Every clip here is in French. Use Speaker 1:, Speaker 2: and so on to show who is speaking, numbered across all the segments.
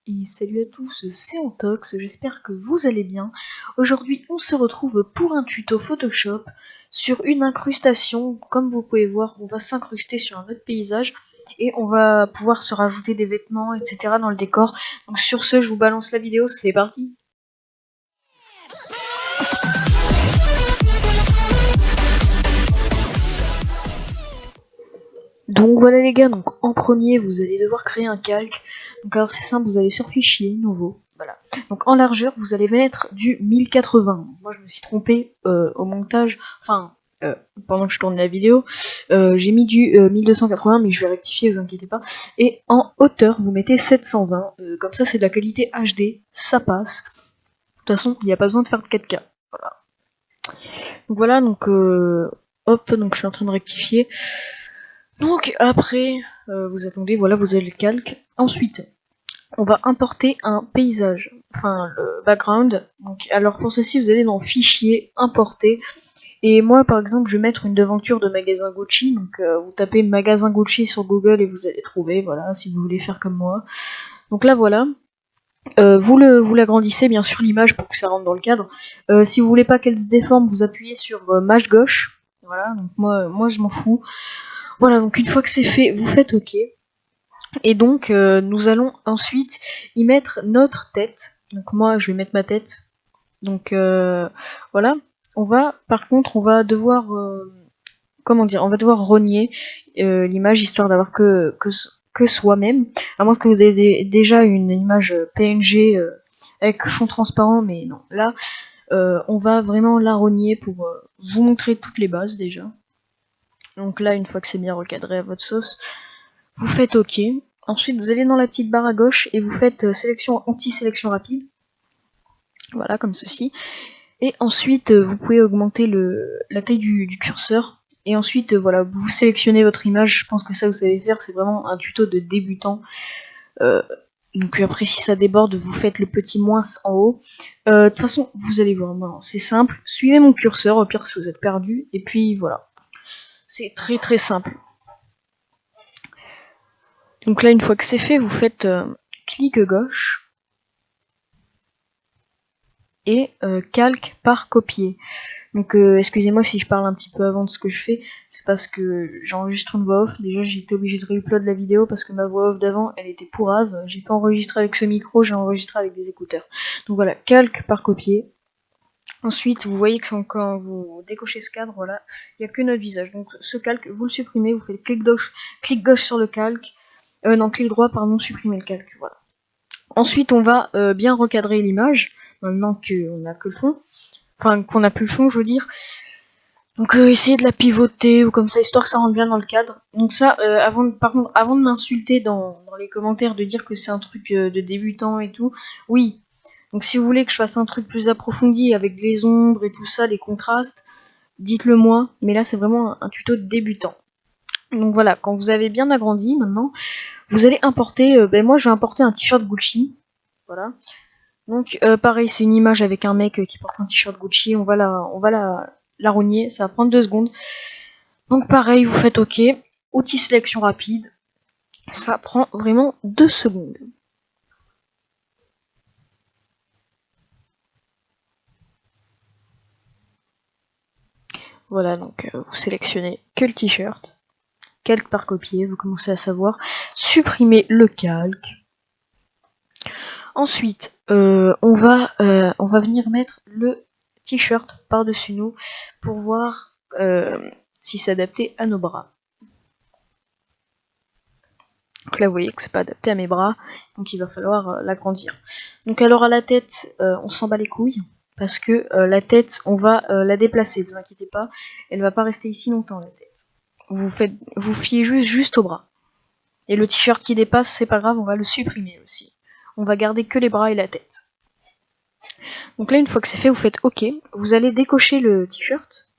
Speaker 1: Et salut à tous, c'est Antox, j'espère que vous allez bien. Aujourd'hui on se retrouve pour un tuto Photoshop sur une incrustation. Comme vous pouvez voir, on va s'incruster sur un autre paysage et on va pouvoir se rajouter des vêtements, etc. dans le décor. Donc sur ce, je vous balance la vidéo, c'est parti. Donc voilà les gars, donc en premier vous allez devoir créer un calque. Donc alors c'est simple, vous allez sur fichier, nouveau, voilà. Donc en largeur vous allez mettre du 1080. Moi je me suis trompé au montage, enfin pendant que je tournais la vidéo, j'ai mis du 1280 mais je vais rectifier, vous inquiétez pas. Et en hauteur vous mettez 720, comme ça c'est de la qualité HD, ça passe. De toute façon il n'y a pas besoin de faire de 4K. Voilà. Donc voilà, donc hop, donc je suis en train de rectifier. Donc après, vous attendez, voilà, vous avez le calque. Ensuite, on va importer un paysage, enfin le background. Donc, alors pour ceci, vous allez dans Fichier, Importer. Et moi, par exemple, je vais mettre une devanture de magasin Gucci. Donc, vous tapez magasin Gucci sur Google et vous allez trouver, voilà, si vous voulez faire comme moi. Donc là, voilà. Vous l'agrandissez bien sûr l'image pour que ça rentre dans le cadre. Si vous voulez pas qu'elle se déforme, vous appuyez sur Maj gauche. Voilà, donc moi je m'en fous. Voilà, donc une fois que c'est fait, vous faites OK. Et donc, nous allons ensuite y mettre notre tête. Donc moi, je vais mettre ma tête. Donc voilà. Par contre, on va devoir, comment dire, on va devoir rogner l'image histoire d'avoir que soi-même. À moins que vous ayez déjà une image PNG avec fond transparent, mais non. Là, on va vraiment la rogner pour vous montrer toutes les bases déjà. Donc là, une fois que c'est bien recadré à votre sauce, vous faites OK. Ensuite, vous allez dans la petite barre à gauche et vous faites sélection anti-sélection rapide. Voilà, comme ceci. Et ensuite, vous pouvez augmenter la taille du curseur. Et ensuite, voilà, vous sélectionnez votre image. Je pense que ça, vous savez faire. C'est vraiment un tuto de débutant. Donc après, si ça déborde, vous faites le petit moins en haut. De toute façon, vous allez voir. C'est simple. Suivez mon curseur, au pire si vous êtes perdu. Et puis voilà. C'est très très simple. Donc là, une fois que c'est fait, vous faites clic gauche et calque par copier. Donc excusez-moi si je parle un petit peu avant de ce que je fais, c'est parce que j'enregistre une voix off. Déjà j'ai été obligé de réupload la vidéo parce que ma voix off d'avant elle était pourrave. J'ai pas enregistré avec ce micro, j'ai enregistré avec des écouteurs. Donc voilà, calque par copier. Ensuite, vous voyez que quand vous décochez ce cadre, voilà, il n'y a que notre visage. Donc ce calque, vous le supprimez, vous faites clic gauche sur le calque. Non, clic droit, pardon, supprimer le calque, voilà. Ensuite, on va bien recadrer l'image, maintenant qu'on n'a que le fond. Enfin, qu'on n'a plus le fond, je veux dire. Donc essayez de la pivoter ou comme ça, histoire que ça rentre bien dans le cadre. Donc ça, par contre, avant de m'insulter dans les commentaires, de dire que c'est un truc de débutant et tout, oui. Donc si vous voulez que je fasse un truc plus approfondi avec les ombres et tout ça, les contrastes, dites-le moi. Mais là, c'est vraiment un tuto de débutant. Donc voilà, quand vous avez bien agrandi maintenant, vous allez importer, moi je vais importer un t-shirt Gucci. Voilà. Donc pareil, c'est une image avec un mec qui porte un t-shirt Gucci. On va la rogner, ça va prendre 2 secondes. Donc pareil, vous faites OK. Outil sélection rapide, ça prend vraiment 2 secondes. Voilà, donc vous sélectionnez que le t-shirt, calque par copier, vous commencez à savoir, supprimez le calque. Ensuite, on va venir mettre le t-shirt par-dessus nous pour voir si c'est adapté à nos bras. Donc là, vous voyez que c'est pas adapté à mes bras, donc il va falloir l'agrandir. Donc alors à la tête, on s'en bat les couilles, parce que la tête, on va la déplacer, vous inquiétez pas, elle va pas rester ici longtemps la tête. Vous fiez juste au bras. Et le t-shirt qui dépasse, c'est pas grave, on va le supprimer aussi. On va garder que les bras et la tête. Donc là, une fois que c'est fait, vous faites OK. Vous allez décocher le t-shirt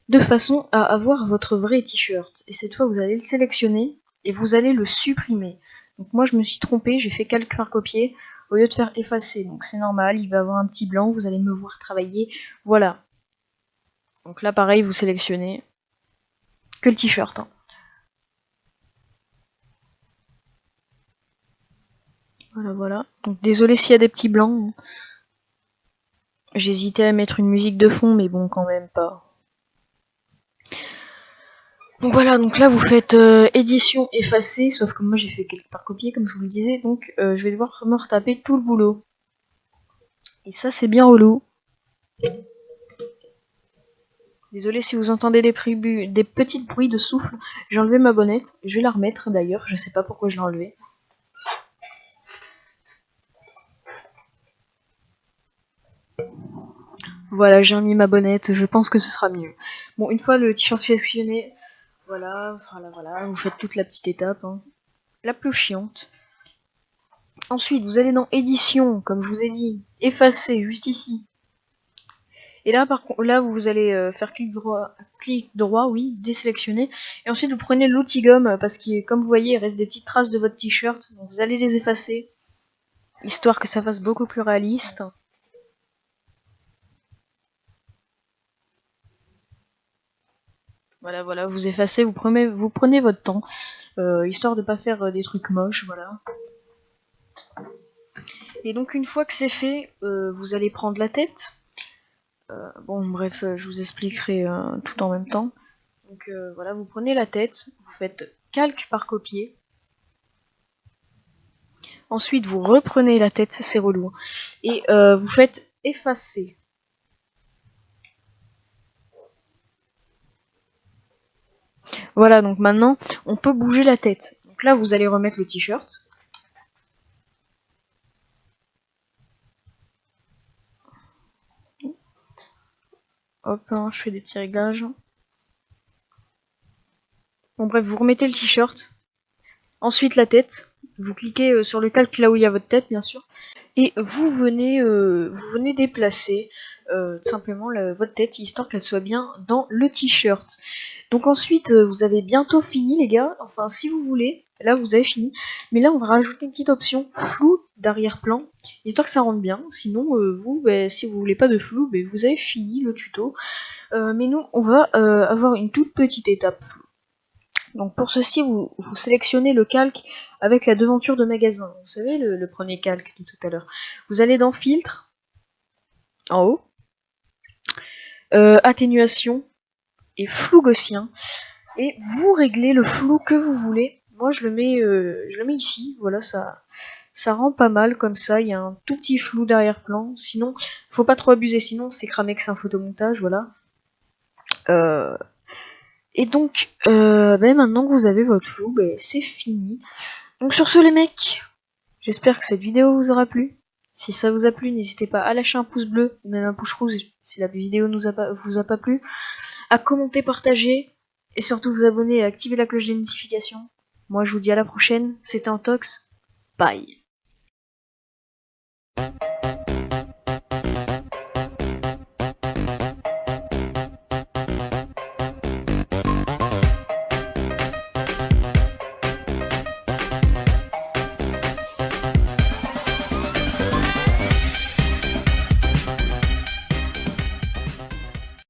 Speaker 1: de façon à avoir votre vrai t-shirt. Et cette fois, vous allez le sélectionner et vous allez le supprimer. Donc moi, je me suis trompée, j'ai fait calque par copier au lieu de faire effacer. Donc c'est normal, il va avoir un petit blanc, vous allez me voir travailler. Voilà. Donc là, pareil, vous sélectionnez que le t-shirt. Hein. Voilà, voilà. Donc désolé s'il y a des petits blancs. J'hésitais à mettre une musique de fond, mais bon, quand même pas. Donc voilà, donc là vous faites édition effacée, sauf que moi j'ai fait quelque part copier comme je vous le disais, donc je vais devoir me retaper tout le boulot. Et ça c'est bien relou. Désolé si vous entendez des petits bruits de souffle, j'ai enlevé ma bonnette, je vais la remettre d'ailleurs, je sais pas pourquoi je l'ai enlevée. Voilà, j'ai remis ma bonnette, je pense que ce sera mieux. Bon, une fois le t-shirt sélectionné, voilà, vous faites toute la petite étape, hein, la plus chiante. Ensuite, vous allez dans édition, comme je vous ai dit, effacer, juste ici. Et là, par contre, là, vous allez faire clic droit, oui, désélectionner. Et ensuite, vous prenez l'outil gomme, parce que, comme vous voyez, il reste des petites traces de votre t-shirt. Donc, vous allez les effacer, histoire que ça fasse beaucoup plus réaliste. Voilà, voilà, vous effacez, vous prenez votre temps, histoire de pas faire des trucs moches, voilà. Et donc, une fois que c'est fait, vous allez prendre la tête. Bon, bref, je vous expliquerai tout en même temps. Donc voilà, vous prenez la tête, vous faites calque par copier. Ensuite, vous reprenez la tête, ça c'est relou. Et vous faites effacer. Voilà, donc maintenant, on peut bouger la tête. Donc là, vous allez remettre le t-shirt. Hop, hein, je fais des petits réglages. Bon bref, vous remettez le t-shirt. Ensuite, la tête. Vous cliquez sur le calque là où il y a votre tête, bien sûr. Et vous venez déplacer simplement votre tête, histoire qu'elle soit bien dans le t-shirt. Donc ensuite, vous avez bientôt fini les gars, enfin si vous voulez, là vous avez fini, mais là on va rajouter une petite option flou d'arrière-plan, histoire que ça rentre bien, sinon vous, si vous voulez pas de flou, vous avez fini le tuto, mais nous on va avoir une toute petite étape flou. Donc pour ceci, vous sélectionnez le calque avec la devanture de magasin, vous savez le premier calque de tout à l'heure. Vous allez dans filtre, en haut, atténuation et flou gaussien, et vous réglez le flou que vous voulez. Moi je le mets ici, voilà, ça rend pas mal comme ça, il y a un tout petit flou d'arrière-plan, sinon faut pas trop abuser, sinon c'est cramé que c'est un photomontage, voilà. Et donc maintenant que vous avez votre flou, c'est fini. Donc sur ce les mecs, j'espère que cette vidéo vous aura plu. Si ça vous a plu, n'hésitez pas à lâcher un pouce bleu, ou même un pouce rouge si la vidéo vous a pas plu, à commenter, partager, et surtout vous abonner et activer la cloche des notifications. Moi je vous dis à la prochaine, c'était Antox, bye.